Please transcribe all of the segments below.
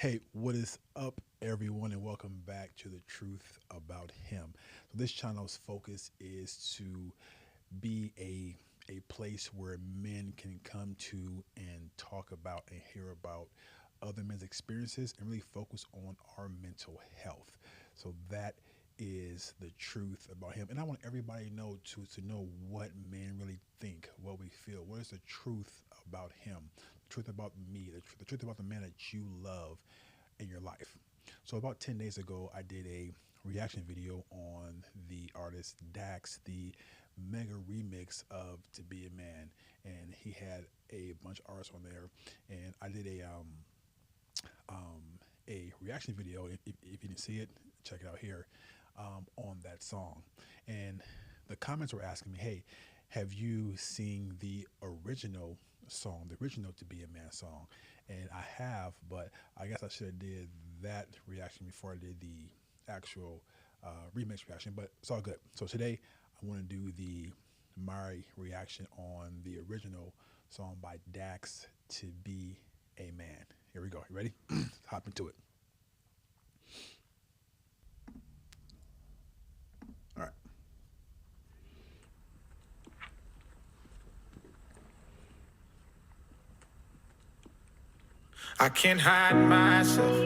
Hey, what is up, everyone, and welcome back to the Truth About Him. So, this channel's focus is to be a place where men can come to and talk about and hear about other men's experiences and really focus on our mental health. So that is the truth about him. And I want everybody to know to know what men really think, what we feel. What is the truth about him? The truth about me, the truth about the man that you love in your life. So about 10 days ago, I did a reaction video on the artist Dax, the mega remix of "To Be a Man," and he had a bunch of artists on there, and I did a reaction video. If you didn't see it, check it out here on that song. And the comments were asking me, "Hey, have you seen the original song, the original "To Be a Man" song?" And I have, but I guess I should have did that reaction before I did the actual remix reaction. But it's all good. So today I want to do the my reaction on the original song by Dax, "To Be a Man." Here we go. You ready? Hop into it. All right. I can't hide myself.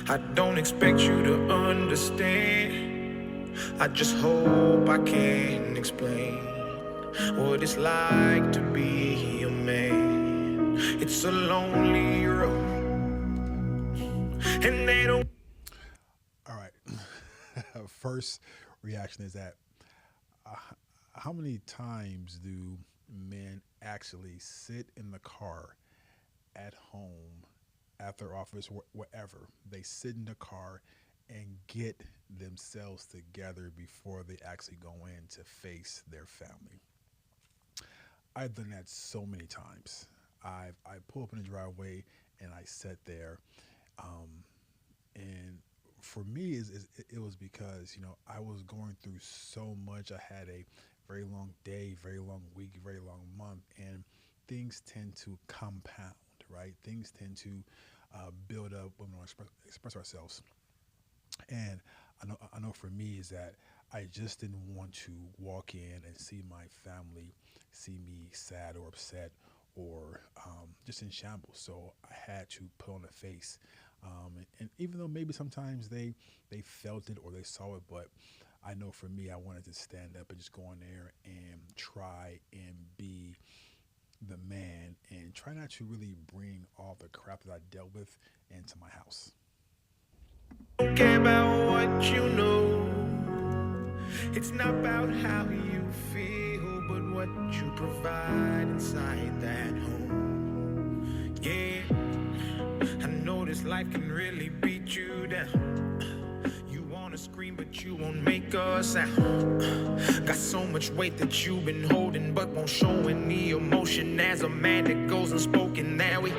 I don't expect you to understand. I just hope I can explain what it's like to be a man. It's a lonely road, and they don't. All right. First reaction is that uh, how many times do men actually sit in the car at home, at their office, wherever? They sit in the car and get themselves together before they actually go in to face their family. I've done that so many times. I pull up in the driveway and I sit there, um, and for me, it was because I was going through so much. I had a very long day, very long week, very long month, and things tend to compound, right? Things tend to build up when we express ourselves. And I know for me is that I just didn't want to walk in and see my family see me sad or upset or just in shambles. So I had to put on a face. And even though maybe sometimes they felt it or they saw it, but I know for me, I wanted to stand up and just go in there and try and be the man and try not to really bring all the crap that I dealt with into my house. Don't care about what you know. It's not about how you feel, but what you provide inside that home. Yeah, I know this life can really beat you down. You wanna scream, but you won't make a sound. Got so much weight that you've been holding, but won't show any emotion. As a man that goes unspoken, now we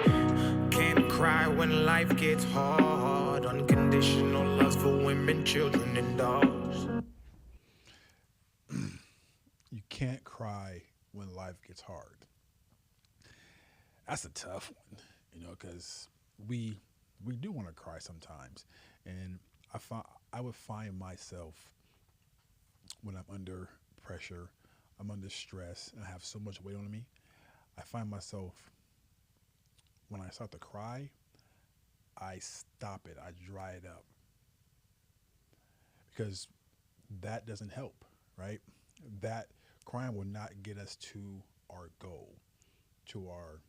can't cry when life gets hard. Unconditional loves for women, children, and dogs. You can't cry when life gets hard. That's a tough one, because we we do want to cry sometimes, and I would find myself when I'm under pressure, I'm under stress, and I have so much weight on me. I find myself when I start to cry, I stop it, I dry it up because that doesn't help, right? That crying will not get us to our goal, to our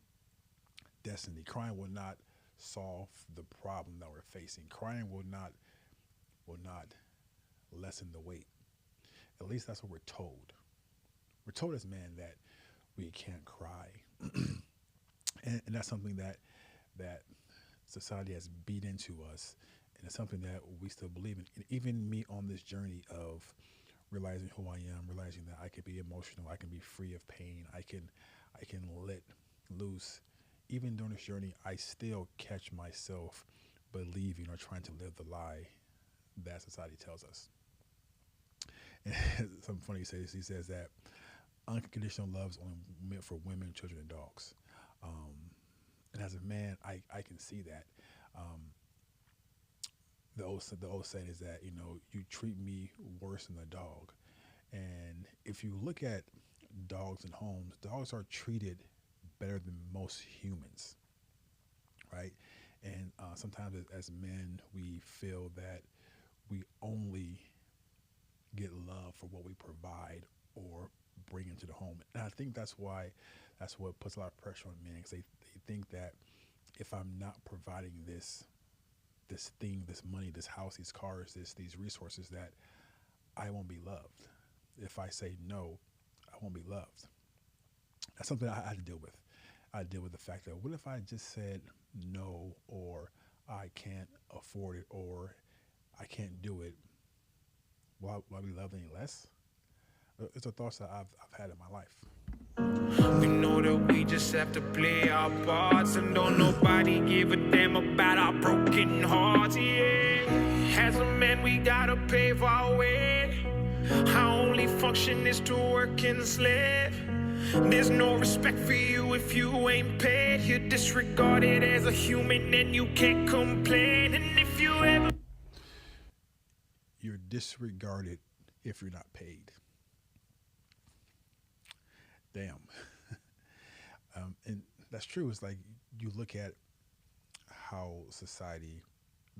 destiny. Crying will not solve the problem that we're facing. Crying will not lessen the weight. At least that's what we're told. We're told as men that we can't cry, and that's something that society has beat into us, and it's something that we still believe in. And even me on this journey of realizing who I am, realizing that I can be emotional, I can be free of pain, I can let loose. Even during this journey, I still catch myself believing or trying to live the lie that society tells us. And something funny he says. He says that unconditional love is only meant for women, children, and dogs. Um, And as a man, I can see that. Um, the old saying is that you treat me worse than a dog. And if you look at dogs in homes, dogs are treated better than most humans, right? And sometimes as men, we feel that we only get love for what we provide or bring into the home. And I think that's what puts a lot of pressure on men because they think that if I'm not providing this thing, this money, this house, these cars, these resources, that I won't be loved. If I say no, I won't be loved. That's something I had to deal with. I deal with the fact that what if I just said no, or I can't afford it, or I can't do it? Will I be loved any less? It's the thoughts that I've had in my life. We know that we just have to play our parts, and don't nobody give a damn about our broken hearts. Yeah, as a man, we gotta pave our way. Our only function is to work and slave. There's no respect for you if you ain't paid. You're disregarded as a human, and you can't complain. And if you ever You're disregarded if you're not paid. Damn. And that's true. It's like you look at how society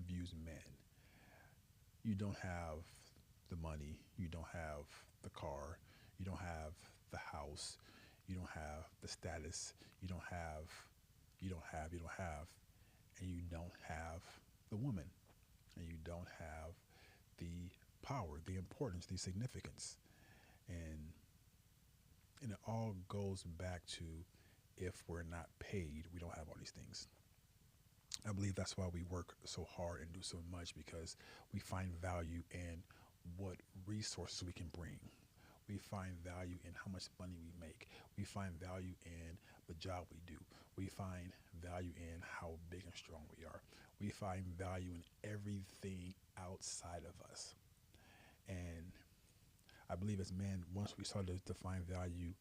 views men. You don't have the money, you don't have the car, you don't have the house, you don't have the status, you don't have, and you don't have the woman, and you don't have the power, the importance, the significance. And it all goes back to if we're not paid, we don't have all these things. I believe that's why we work so hard and do so much because we find value in what resources we can bring. We find value in how much money we make. We find value in the job we do. We find value in how big and strong we are. We find value in everything outside of us. And I believe as men, once we start to find value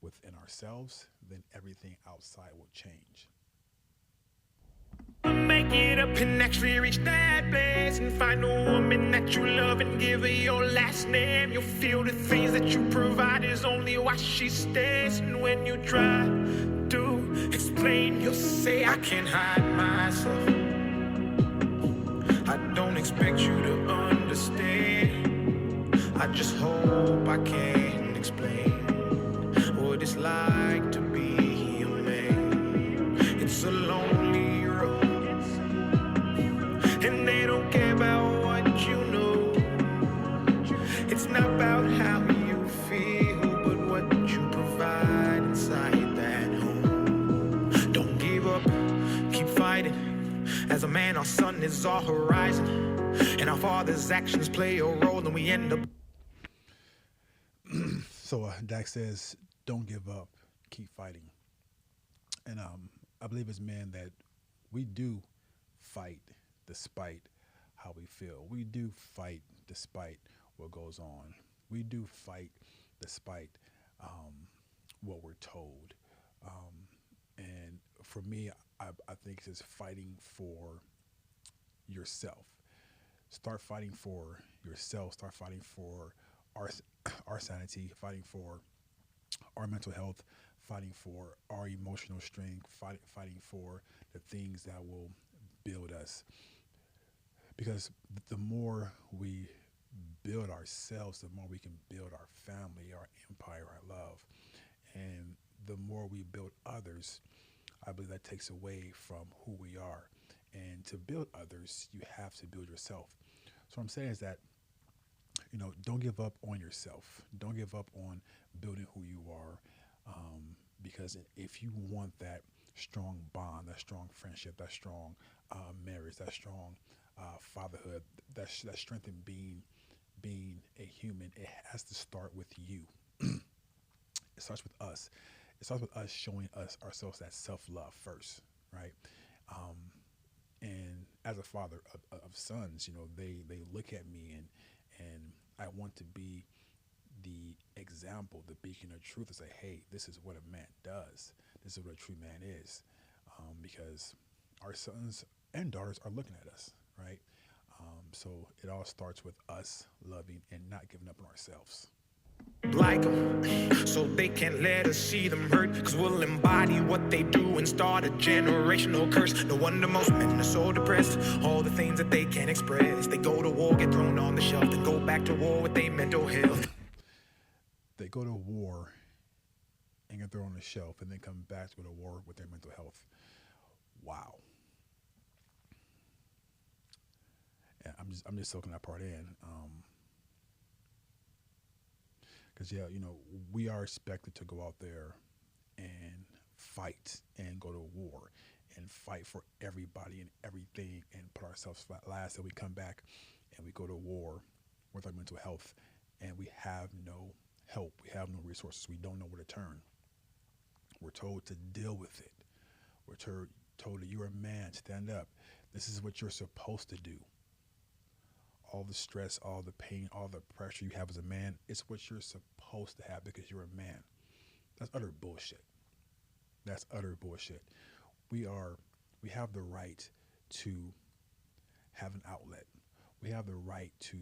within ourselves, then everything outside will change. make it up and actually reach that place and find a woman that you love and give her your last name, you'll feel the things that you provide is only why she stays. And when you try to explain, you'll say, I can't hide myself. I don't expect you to understand. I just hope I can explain what it's like to be a man. It's a lonely road, and they don't care about what you know. It's not about how you feel, but what you provide inside that home. Don't give up, keep fighting. As a man, our sun is our horizon, and our father's actions play a role, and we end up. So Dak says, "Don't give up, keep fighting." And I believe as men that we do fight despite how we feel. We do fight despite what goes on. We do fight despite what we're told. And for me, I think it's just fighting for yourself. Start fighting for yourself. Start fighting for our our sanity. Fighting for our mental health. Fighting for our emotional strength. Fighting for the things that will build us. Because the more we build ourselves, the more we can build our family, our empire, our love. And the more we build others, I believe that takes away from who we are. And to build others, you have to build yourself. So what I'm saying is that, don't give up on yourself. Don't give up on building who you are. Because if you want that strong bond, that strong friendship, that strong marriage, that strong fatherhood, that strength in being a human, it has to start with you. It starts with us. It starts with us showing us ourselves that self love first, right? Um, and as a father of sons, they look at me and I want to be the example, the beacon of truth, and say, hey, this is what a man does. This is what a true man is. because our sons and daughters are looking at us, right? So it all starts with us loving and not giving up on ourselves. Like them, so they can't let us see them hurt. Cause we'll embody what they do and start a generational curse. No wonder most men are so depressed. All the things that they can't express. They go to war, get thrown on the shelf, then go back to war with their mental health. They go to war and get thrown on the shelf and then come back to go to war with their mental health. Wow. Yeah, I'm just soaking that part in. Because yeah, we are expected to go out there and fight and go to war and fight for everybody and everything and put ourselves last. And we come back and we go to war with our mental health, and we have no help. We have no resources. We don't know where to turn. We're told to deal with it. We're told that you're a man, stand up. This is what you're supposed to do. All the stress, all the pain, all the pressure you have as a man, it's what you're supposed to have because you're a man. That's utter bullshit. That's utter bullshit. We have the right to have an outlet. We have the right to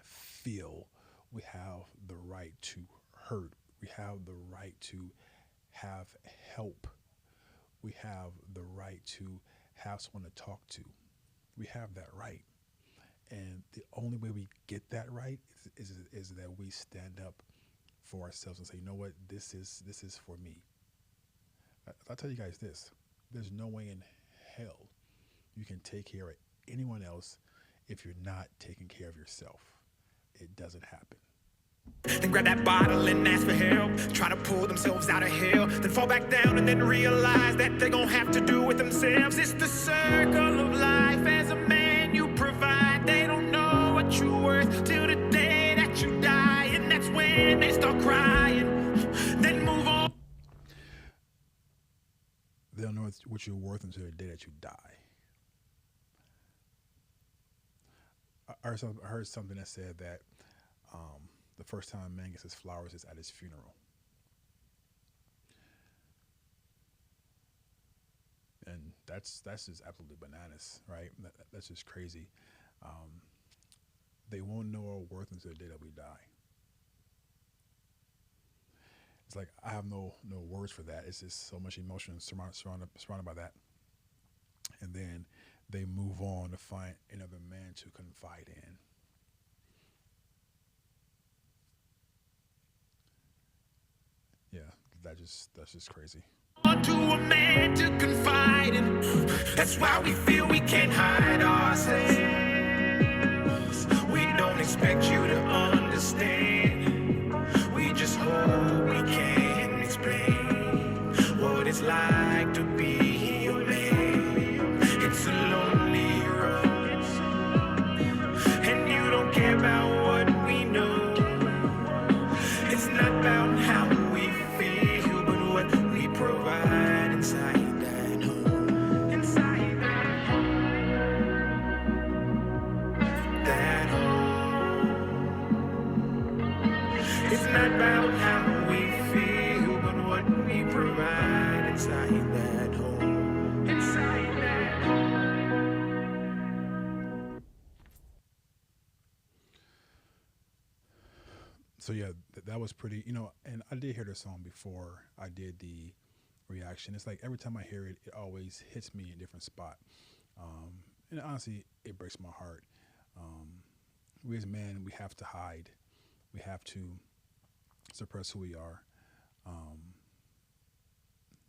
feel. We have the right to hurt. We have the right to have help. We have the right to have someone to talk to. We have that right. And the only way we get that right is that we stand up for ourselves and say, you know what, this is for me. I'll tell you guys this: there's no way in hell you can take care of anyone else if you're not taking care of yourself. It doesn't happen. Then grab that bottle and ask for help. Try to pull themselves out of hell. Then fall back down and then realize that they're gonna have to do it themselves. It's the circle of life. As a man, you provide. They don't know what you're worth till the day that you die. And that's when they start crying. Then move on. They don't know what you're worth until the day that you die. I heard something that said that the first time a man gets his flowers is at his funeral. And that's just absolutely bananas, right? That's just crazy. They won't know our worth until the day that we die. It's like I have no words for that. It's just so much emotion surrounded by that. And then they move on to find another man to confide in. Yeah, that's just crazy. To a man to confide in. That's why we feel we can't hide ourselves. We don't expect you to understand. We just hope we can explain what it's like to be a man. It's a lonely road, and you don't care about what we know. It's not about how we feel, but what we provide inside that home. Inside that home. That home. It's not about how we feel, but what we provide inside that home. Inside that home. So yeah, that was pretty, and I did hear the song before I did the reaction. It's like every time I hear it, it always hits me in a different spot. And honestly, it breaks my heart. We as men, we have to hide. We have to suppress who we are.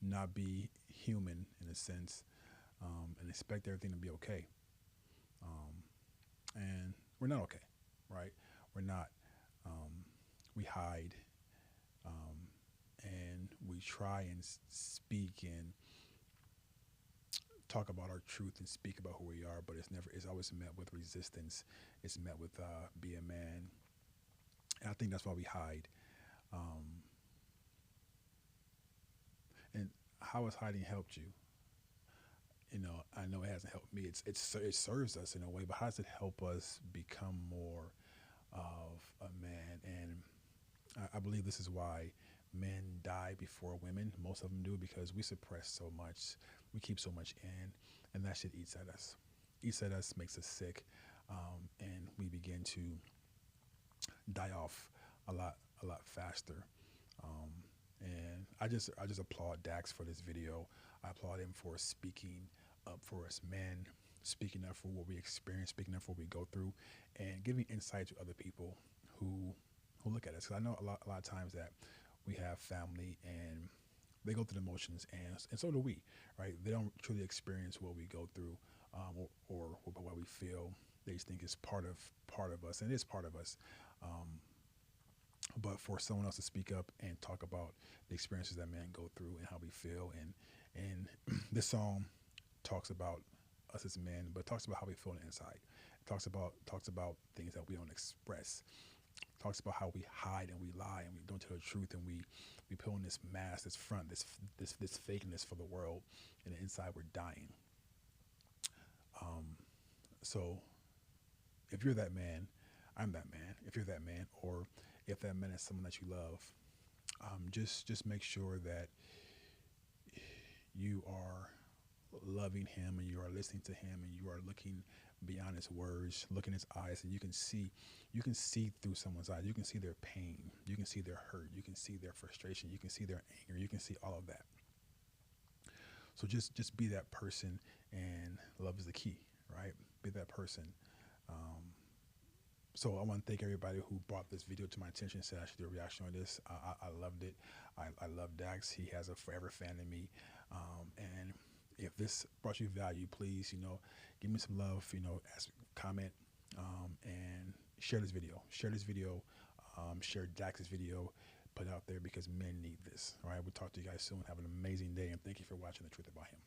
Not be human in a sense, and expect everything to be okay. And we're not okay, right? We're not. We hide, and we try and speak and talk about our truth and speak about who we are, but it's always met with resistance. It's met with be a man, and I think that's why we hide. And how has hiding helped you? I know it hasn't helped me. It serves us in a way, but how does it help us become more of a man? And I believe this is why men die before women. Most of them do because we suppress so much, we keep so much in, and that shit eats at us. Eats at us, makes us sick, and we begin to die off a lot faster. Um, and I just applaud Dax for this video. I applaud him for speaking up for us men, speaking up for what we experience, speaking up for what we go through, and giving insight to other people who who look at us. Because I know a lot of times that we have family and they go through the motions, and so do we, right? They don't truly experience what we go through, or what we feel. They just think it's part of us, and it is part of us. Um, but for someone else to speak up and talk about the experiences that men go through and how we feel, and this song talks about us as men, but talks about how we feel on the inside. It talks about things that we don't express. Talks about how we hide and we lie and we don't tell the truth, and we put on this mask, this front, this fakeness for the world, and inside we're dying. Um, so if you're that man, I'm that man. If you're that man, or if that man is someone that you love, just make sure that you are loving him and you are listening to him and you are looking beyond his words, looking in his eyes, and you can see through someone's eyes. You can see their pain, you can see their hurt, you can see their frustration, you can see their anger, you can see all of that. So just be that person, and love is the key, right? Be that person. Um, so I want to thank everybody who brought this video to my attention, said I should do a reaction on this. I loved it. I love Dax. He has a forever fan in me. And if this brought you value, please, give me some love, ask, comment, and share this video. Share this video. Share Dax's video. Put it out there because men need this. All right. We'll talk to you guys soon. Have an amazing day. And thank you for watching The Truth About Him.